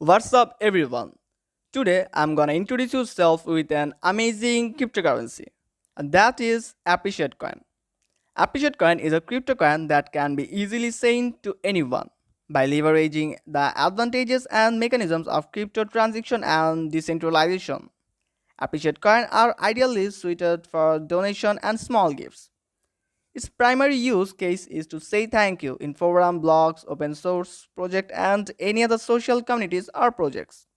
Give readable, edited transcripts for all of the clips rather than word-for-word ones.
What's up, everyone? Today I'm gonna introduce yourself with an amazing cryptocurrency, and that is Appreciate Coin. Appreciate Coin is a cryptocurrency that can be easily sent to anyone by leveraging the advantages and mechanisms of crypto transaction and decentralization. Appreciate Coin are ideally suited for donation and small gifts. Its primary use case is to say thank you in forum, blogs, open source project, and any other social communities or projects.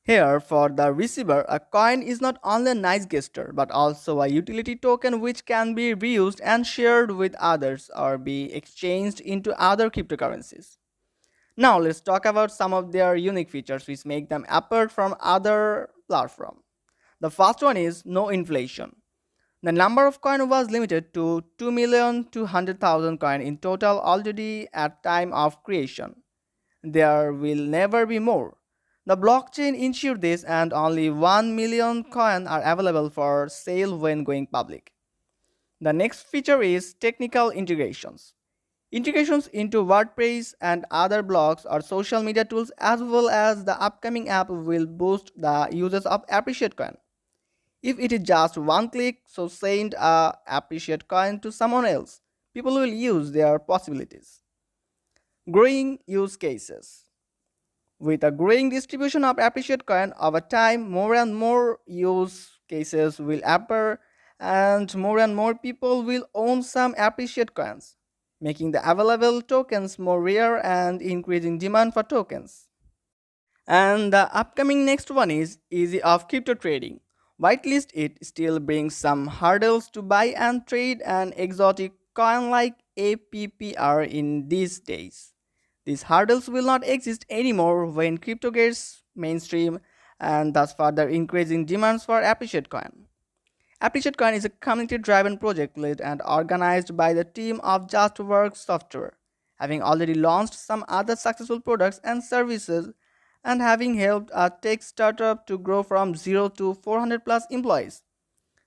Here, for the receiver, a coin is not only a nice gesture but also a utility token which can be reused and shared with others or be exchanged into other cryptocurrencies. Now, let's talk about some of their unique features which make them apart from other platforms. The first one is no inflation. The number of coin was limited to 2,200,000 coin in total already at time of creation. There will never be more. The blockchain ensured this and only 1 million coin are available for sale when going public. The next feature is technical integrations. Integrations into WordPress and other blogs or social media tools as well as the upcoming app will boost the users of Appreciate Coin. If it is just one click, so send a Appreciate Coin to someone else, people will use their possibilities. Growing use cases. With a growing distribution of Appreciate Coin over time, more and more use cases will appear and more people will own some Appreciate Coins, making the available tokens more rare and increasing demand for tokens. And the upcoming next one is easy of crypto trading. Whitelist it still brings some hurdles to buy and trade an exotic coin like APPR in these days. These hurdles will not exist anymore when crypto gets mainstream and thus further increasing demands for Appreciate Coin. Appreciate Coin is a community-driven project led and organized by the team of JustWorks Software, having already launched some other successful products and services and having helped a tech startup to grow from 0 to 400 plus employees.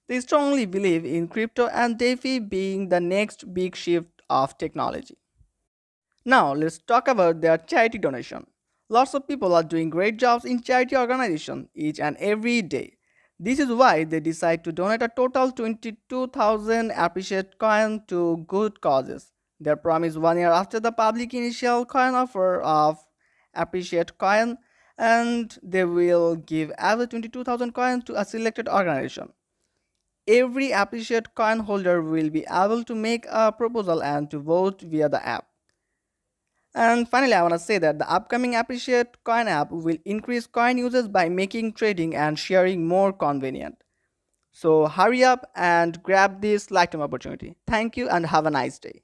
They strongly believe in crypto and DeFi being the next big shift of technology. Now, let's talk about their charity donation. Lots of people are doing great jobs in charity organization each and every day. This is why they decide to donate a total 22,000 Appreciate Coin to good causes. Their promise 1 year after the public initial coin offer of Appreciate Coin, and they will give every 22,000 coins to a selected organization. Every Appreciate Coin holder will be able to make a proposal and to vote via the app. And finally, I want to say that the upcoming Appreciate Coin app will increase coin users by making trading and sharing more convenient. So hurry up and grab this lifetime opportunity. Thank you and have a nice day.